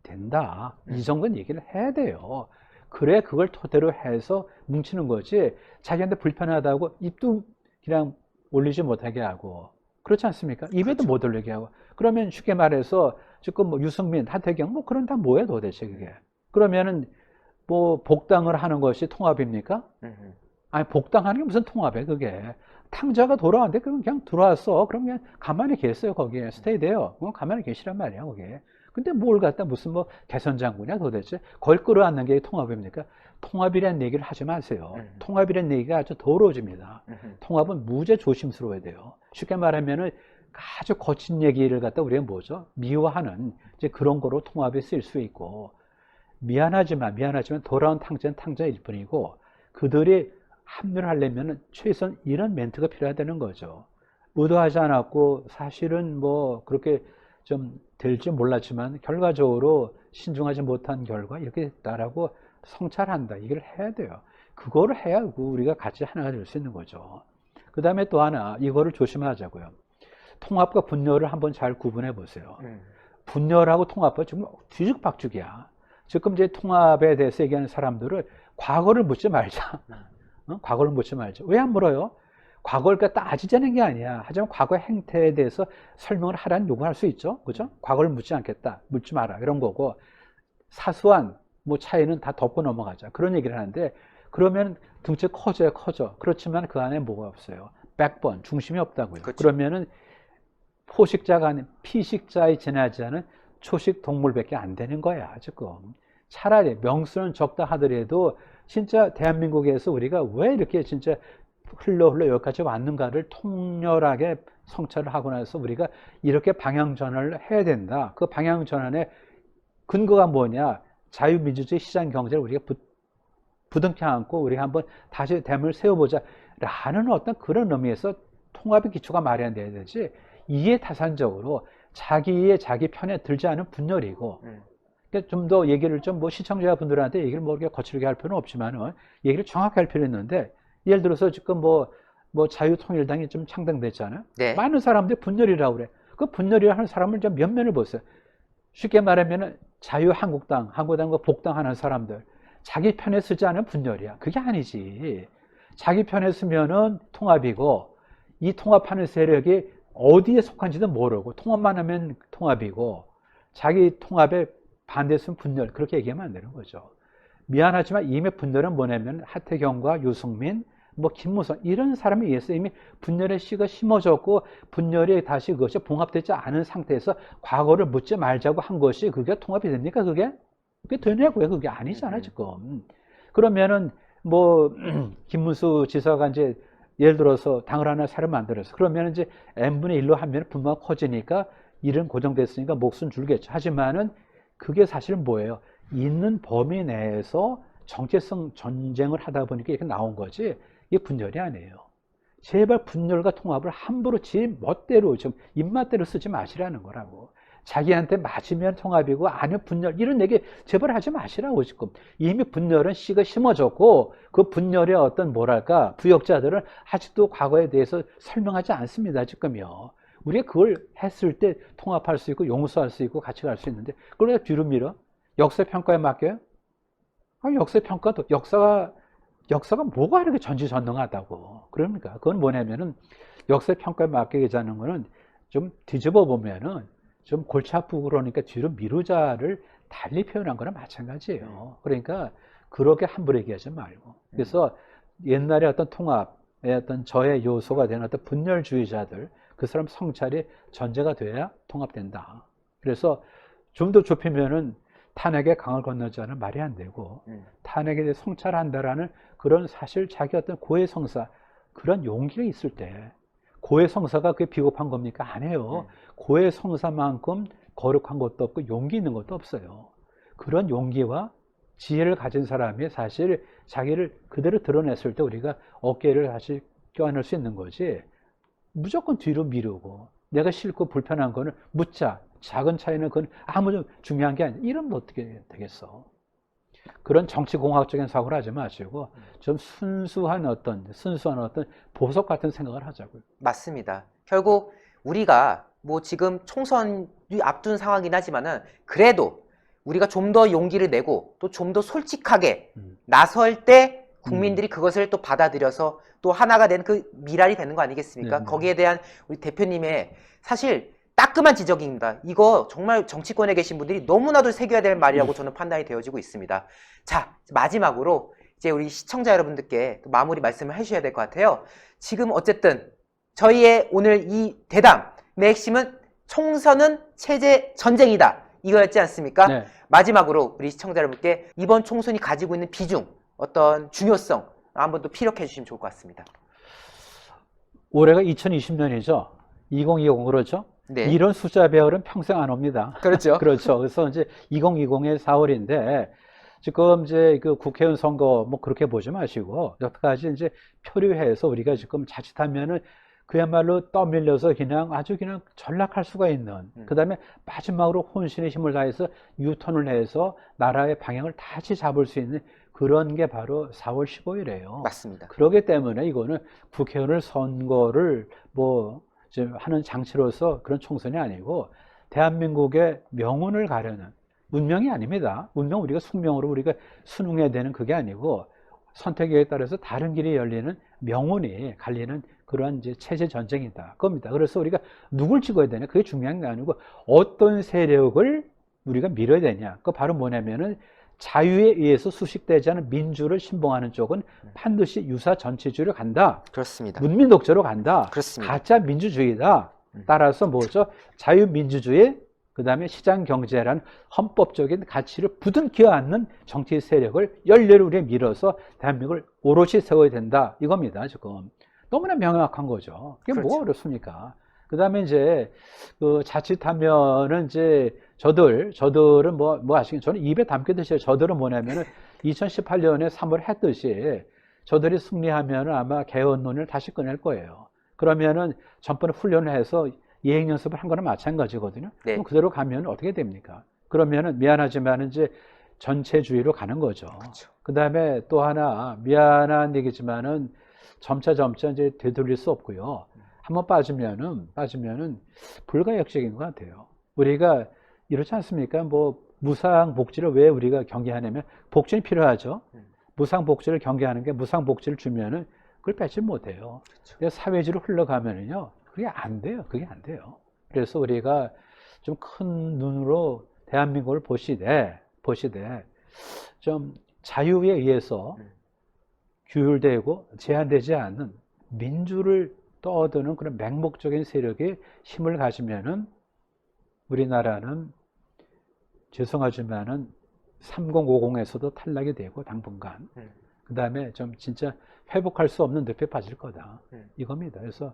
된다. 이 정도는 얘기를 해야 돼요. 그래 그걸 토대로 해서 뭉치는 거지 자기한테 불편하다고 입도 그냥 올리지 못하게 하고 그렇지 않습니까? 입에도 못 올리게 하고 그러면 쉽게 말해서 지금 뭐 유승민, 하태경 뭐 그런 다 뭐야 도대체 그게 그러면은 뭐 복당을 하는 것이 통합입니까? 아니 복당하는 게 무슨 통합이에요 그게 탕자가 돌아왔는데 그냥 들어왔어 그럼 그냥 가만히 계세요 거기에 스테이 돼요 가만히 계시란 말이야 거기에 근데 뭘 갖다 무슨 뭐 개선 장군이야 도대체 걸 끌어안는 게 통합입니까? 통합이라는 얘기를 하지 마세요. 통합이라는 얘기가 아주 더러워집니다. 통합은 무지 조심스러워야 돼요. 쉽게 말하면은 아주 거친 얘기를 갖다 우리가 뭐죠? 미워하는 이제 그런 거로 통합에 쓰일 수 있고 미안하지만 돌아온 탕자는 탕자일 뿐이고 그들이 합류를 하려면 최소한 이런 멘트가 필요하다는 거죠. 의도하지 않았고 사실은 뭐 그렇게 좀 될지 몰랐지만 결과적으로 신중하지 못한 결과 이렇게 됐다라고 성찰한다. 이걸 해야 돼요. 그거를 해야 우리가 같이 하나가 될 수 있는 거죠. 그 다음에 또 하나 이거를 조심하자고요. 통합과 분열을 한번 잘 구분해 보세요. 분열하고 통합은 지금 뒤죽박죽이야. 지금 이제 통합에 대해서 얘기하는 사람들은 과거를 묻지 말자. 과거를 묻지 말자. 왜 안 물어요? 과거를 따지자는 게 아니야. 하지만 과거의 행태에 대해서 설명을 하라는 요구할 수 있죠. 그죠? 과거를 묻지 않겠다. 묻지 마라. 이런 거고. 사소한 뭐 차이는 다 덮고 넘어가자. 그런 얘기를 하는데, 그러면 등치 커져요, 커져. 그렇지만 그 안에 뭐가 없어요. 백본, 중심이 없다고요. 그렇죠. 그러면은 포식자가 아닌 피식자에 지나지 않은 초식 동물밖에 안 되는 거야, 지금. 차라리 명수는 적다 하더라도 진짜 대한민국에서 우리가 왜 이렇게 진짜 흘러 여기까지 왔는가를 통렬하게 성찰을 하고 나서 우리가 이렇게 방향 전환을 해야 된다. 그 방향 전환의 근거가 뭐냐? 자유민주주의 시장 경제를 우리가 부둥켜 안고 우리가 한번 다시 댐을 세워보자 라는 어떤 그런 의미에서 통합의 기초가 마련돼야 되지, 이해 타산적으로 자기 편에 들지 않은 분열이고, 좀 더 얘기를 좀 뭐 시청자분들한테 얘기를 뭐 이렇게 거칠게 할 필요는 없지만은 얘기를 정확히 할 필요는 있는데, 예를 들어서 지금 뭐 자유통일당이 좀 창당됐잖아요. 네. 많은 사람들이 분열이라고 그래. 그 분열이라 하는 사람을 좀 몇 면을 보세요. 쉽게 말하면 자유한국당, 한국당과 복당하는 사람들, 자기 편에 쓰지 않은 분열이야. 그게 아니지. 자기 편에 쓰면은 통합이고, 이 통합하는 세력이 어디에 속한지도 모르고 통합만 하면 통합이고, 자기 통합에 반대했으면 분열, 그렇게 얘기하면 안 되는 거죠. 미안하지만 이미 분열은 뭐냐면 하태경과 유승민, 뭐 김무성 이런 사람에 의해서 이미 분열의 씨가 심어졌고, 분열이 다시 그것이 봉합되지 않은 상태에서 과거를 묻지 말자고 한 것이 그게 통합이 됩니까? 그게 되냐고요? 그게 아니잖아 지금. 그러면은 뭐 김문수 지사가 이제 예를 들어서 당을 하나 새로 만들어서 그러면 이제 n분의 1로 하면 분모가 커지니까 일은 고정됐으니까 몫은 줄겠죠. 하지만은 그게 사실은 뭐예요? 있는 범위 내에서 정체성 전쟁을 하다 보니까 이렇게 나온 거지, 이게 분열이 아니에요. 제발 분열과 통합을 함부로 지 멋대로 좀 입맛대로 쓰지 마시라는 거라고. 자기한테 맞으면 통합이고 아니면 분열, 이런 얘기 제발 하지 마시라고. 지금 이미 분열은 씨가 심어졌고, 그 분열의 어떤 뭐랄까 부역자들은 아직도 과거에 대해서 설명하지 않습니다 지금요. 우리가 그걸 했을 때 통합할 수 있고 용서할 수 있고 같이 갈 수 있는데, 그걸 왜 뒤로 밀어? 역사평가에 맡겨요? 역사평가도 역사가 뭐가 이렇게 전지전능하다고. 그러니까 그건 뭐냐면은 역사평가에 맡기자는 거는 좀 뒤집어 보면은 좀 골치 아프고 그러니까 뒤로 미루자를 달리 표현한 거나 마찬가지예요. 그러니까 그렇게 함부로 얘기하지 말고. 그래서 옛날에 어떤 통합의 어떤 저의 요소가 되는 어떤 분열주의자들, 그 사람 성찰이 전제가 돼야 통합된다. 그래서 좀 더 좁히면은 탄핵에 강을 건너지 않으면 말이 안 되고, 탄핵에 대해 성찰한다라는 그런 사실 자기 어떤 고해성사, 그런 용기가 있을 때, 고해성사가 그게 비겁한 겁니까? 아니에요. 고해성사만큼 거룩한 것도 없고 용기 있는 것도 없어요. 그런 용기와 지혜를 가진 사람이 사실 자기를 그대로 드러냈을 때 우리가 어깨를 다시 껴안을 수 있는 거지, 무조건 뒤로 미루고 내가 싫고 불편한 거는 묻자, 작은 차이는 그건 아무 중요한 게 아니야, 이러면 어떻게 되겠어. 그런 정치공학적인 사고를 하지 마시고 좀 순수한 어떤 보석 같은 생각을 하자고요. 맞습니다. 결국 우리가 뭐 지금 총선이 앞둔 상황이긴 하지만은 그래도 우리가 좀 더 용기를 내고 또 좀 더 솔직하게 나설 때 국민들이 그것을 또 받아들여서 또 하나가 된 그 미랄이 되는 거 아니겠습니까? 거기에 대한 우리 대표님의 사실 따끔한 지적입니다. 이거 정말 정치권에 계신 분들이 너무나도 새겨야 될 말이라고 저는 판단이 되어지고 있습니다. 자, 마지막으로 이제 우리 시청자 여러분들께 또 마무리 말씀을 해주셔야 될 것 같아요. 지금 어쨌든 저희의 오늘 이 대담의 핵심은 총선은 체제 전쟁이다, 이거였지 않습니까? 네. 마지막으로 우리 시청자 여러분께 이번 총선이 가지고 있는 비중, 어떤 중요성 한번 또 피력해 주시면 좋을 것 같습니다. 올해가 2020년이죠. 2020 그렇죠? 네. 이런 숫자 배열은 평생 안 옵니다. 그렇죠. 그렇죠. 그래서 이제 2020의 4월인데 지금 이제 그 국회의원 선거 뭐 그렇게 보지 마시고 여태까지 이제 표류해서 우리가 지금 자칫하면은 그야말로 떠밀려서 그냥 아주 그냥 전락할 수가 있는, 그 다음에 마지막으로 혼신의 힘을 다해서 유턴을 해서 나라의 방향을 다시 잡을 수 있는 그런 게 바로 4월 15일이에요. 맞습니다. 그렇기 때문에 이거는 국회의원 선거를 뭐 하는 장치로서 그런 총선이 아니고 대한민국의 명운을 가려는, 운명이 아닙니다. 운명 우리가 숙명으로 우리가 순응해야 되는 그게 아니고 선택에 따라서 다른 길이 열리는 명운이 갈리는 그러한 이제 체제 전쟁이다 겁니다. 그래서 우리가 누굴 찍어야 되냐, 그게 중요한 게 아니고 어떤 세력을 우리가 밀어야 되냐, 그 바로 뭐냐면은 자유에 의해서 수식되지 않은 민주를 신봉하는 쪽은 반드시 유사 전체주의로 간다. 그렇습니다. 문민 독재로 간다. 그렇습니다. 가짜 민주주의다. 따라서 뭐죠? 자유민주주의, 그 다음에 시장경제라는 헌법적인 가치를 부둥켜 안는 정치 세력을 열렬히 우리가 밀어서 대한민국을 오롯이 세워야 된다. 이겁니다, 지금. 너무나 명확한 거죠. 그게 그렇죠. 뭐가 어렵습니까? 그 다음에 이제, 그 자칫하면은 이제 저들은 뭐 아시겠죠? 저는 입에 담게 드셔요. 저들은 뭐냐면은 2018년에 3월 했듯이 저들이 승리하면은 아마 개헌론을 다시 꺼낼 거예요. 그러면은 전번에 훈련을 해서 예행 연습을 한 거랑 마찬가지거든요. 네. 그럼 그대로 가면 어떻게 됩니까? 그러면은 미안하지만 이제 전체주의로 가는 거죠. 그렇죠. 그 다음에 또 하나 미안한 얘기지만은 점차 이제 되돌릴 수 없고요. 한번 빠지면은 불가역적인 것 같아요. 우리가 이렇지 않습니까? 뭐 무상 복지를 왜 우리가 경계하냐면 복지는 필요하죠. 무상 복지를 경계하는 게 무상 복지를 주면은 그걸 뺏지 못해요. 그렇죠. 사회주의로 흘러가면은요, 그게 안 돼요. 그래서 우리가 좀 큰 눈으로 대한민국을 보시되 좀 자유에 의해서 규율되고 제한되지 않는 민주를 떠드는 그런 맹목적인 세력이 힘을 가지면은 우리나라는 죄송하지만은 3050에서도 탈락이 되고 당분간 그 다음에 좀 진짜 회복할 수 없는 늪에 빠질 거다. 이겁니다. 그래서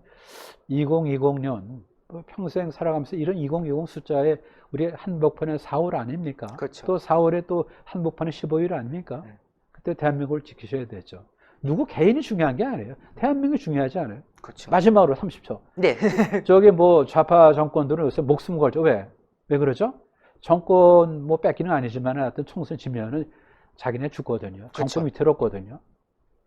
2020년 평생 살아가면서 이런 2020 숫자에 우리 한복판에 4월 아닙니까? 그렇죠. 또 4월에 또 한복판에 15일 아닙니까? 그때 대한민국을 지키셔야 되죠. 누구 개인이 중요한 게 아니에요. 대한민국이 중요하지 않아요. 그렇죠. 마지막으로 30초. 네. 저기 뭐 좌파 정권들은 요새 목숨 걸죠. 왜 그러죠? 정권 뭐 뺏기는 아니지만 하여튼 총선 지면은 자기네 죽거든요. 그렇죠. 정권 위태롭거든요.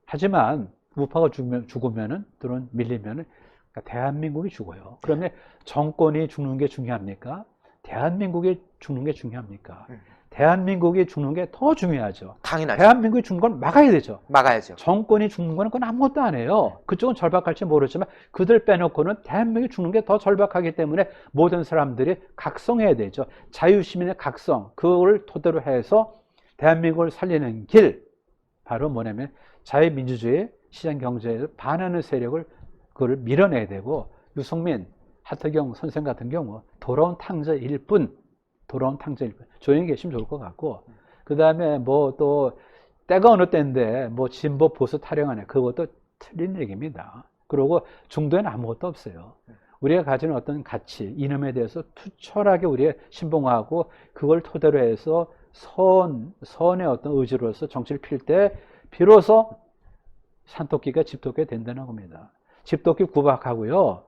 하지만 우파가 죽으면은 또는 밀리면은 그러니까 대한민국이 죽어요. 그러면 정권이 죽는 게 중요합니까? 대한민국이 죽는 게 중요합니까? 대한민국이 죽는 게 더 중요하죠. 당연하죠. 대한민국이 죽는 건 막아야 되죠. 막아야죠. 정권이 죽는 거는 그건 아무것도 안 해요. 그쪽은 절박할지 모르지만 그들 빼놓고는 대한민국이 죽는 게 더 절박하기 때문에 모든 사람들이 각성해야 되죠. 자유시민의 각성, 그걸 토대로 해서 대한민국을 살리는 길, 바로 뭐냐면 자유민주주의, 시장경제에 반하는 세력을 그걸 밀어내야 되고, 유승민, 하태경 선생 같은 경우 돌아온 탕자일 뿐, 조용히 계시면 좋을 것 같고, 그 다음에 뭐 또 때가 어느 때인데 뭐 진보 보수 타령하네, 그것도 틀린 얘기입니다. 그리고 중도에는 아무것도 없어요. 우리가 가지는 어떤 가치, 이념에 대해서 투철하게 우리가 신봉하고 그걸 토대로 해서 선의 어떤 의지로서 정치를 필 때 비로소 산토끼가 집토끼가 된다는 겁니다. 집토끼 구박하고요,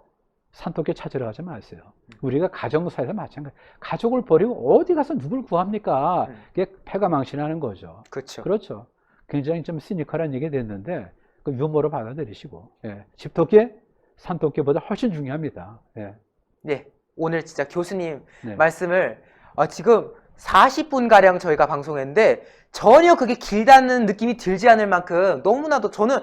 산토끼 찾으러 가지 마세요. 우리가 가정사에서 마찬가지. 가족을 버리고 어디 가서 누굴 구합니까? 그게 패가 망신하는 거죠. 그렇죠. 그렇죠. 굉장히 좀 시니컬한 얘기 됐는데 그 유머로 받아들이시고, 예. 집토끼, 산토끼보다 훨씬 중요합니다. 예. 네. 오늘 진짜 교수님 네. 말씀을 지금 40분가량 저희가 방송했는데 전혀 그게 길다는 느낌이 들지 않을 만큼 너무나도 저는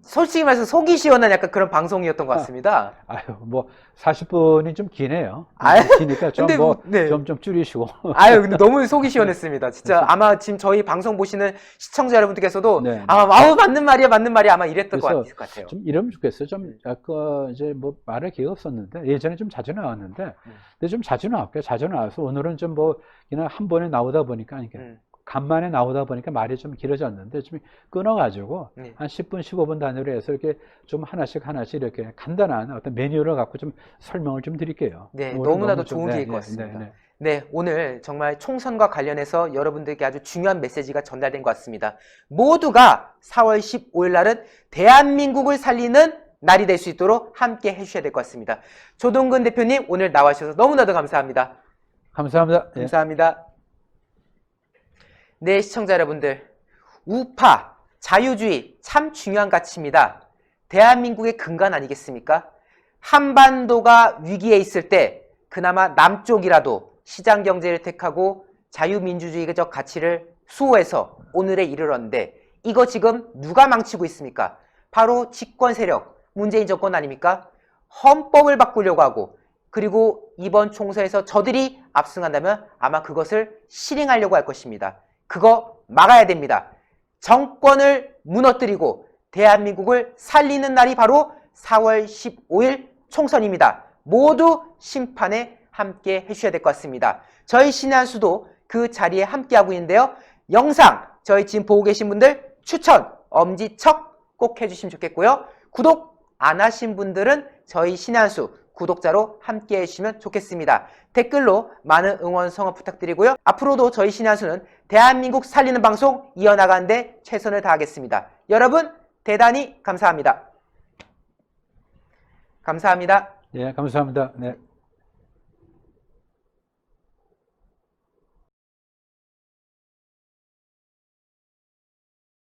솔직히 말해서 속이 시원한 약간 그런 방송이었던 것 같습니다. 아유, 뭐 40분이 좀 기네요. 아유, 기니까 좀 근데 뭐 네. 좀 줄이시고. 아유, 근데 너무 속이 시원했습니다. 진짜 아마 지금 저희 방송 보시는 시청자 여러분들께서도 네. 아우 맞는 말이야 아마 이랬던 것 그래서 같아요. 좀 이러면 좋겠어요. 좀 아까 이제 뭐 말할 기회가 없었는데 예전에 좀 자주 나왔는데 근데 좀 자주 나올게요. 자주 나와서 오늘은 좀 뭐 그냥 한 번에 나오다 보니까 간만에 나오다 보니까 말이 좀 길어졌는데 좀 끊어가지고 한 10분, 15분 단위로 해서 이렇게 좀 하나씩 이렇게 간단한 어떤 매뉴얼을 갖고 좀 설명을 좀 드릴게요. 네, 너무나도 좋은 기회일 것 같습니다. 네, 오늘 정말 총선과 관련해서 여러분들께 아주 중요한 메시지가 전달된 것 같습니다. 모두가 4월 15일 날은 대한민국을 살리는 날이 될 수 있도록 함께 해주셔야 될 것 같습니다. 조동근 대표님 오늘 나와주셔서 너무나도 감사합니다. 감사합니다. 감사합니다. 네, 시청자 여러분들, 우파, 자유주의 참 중요한 가치입니다. 대한민국의 근간 아니겠습니까? 한반도가 위기에 있을 때 그나마 남쪽이라도 시장경제를 택하고 자유민주주의적 가치를 수호해서 오늘에 이르렀는데 이거 지금 누가 망치고 있습니까? 바로 집권 세력, 문재인 정권 아닙니까? 헌법을 바꾸려고 하고 그리고 이번 총선에서 저들이 압승한다면 아마 그것을 실행하려고 할 것입니다. 그거 막아야 됩니다. 정권을 무너뜨리고 대한민국을 살리는 날이 바로 4월 15일 총선입니다. 모두 심판에 함께 해주셔야 될 것 같습니다. 저희 신의 한 수도 그 자리에 함께하고 있는데요. 영상 저희 지금 보고 계신 분들 추천, 엄지척 꼭 해주시면 좋겠고요. 구독 안 하신 분들은 저희 신의 한 수 구독자로 함께 해주시면 좋겠습니다. 댓글로 많은 응원 성원 부탁드리고요. 앞으로도 저희 신의 한 수는 대한민국 살리는 방송 이어나가는데 최선을 다하겠습니다. 여러분 대단히 감사합니다. 감사합니다. 예, 감사합니다. 네.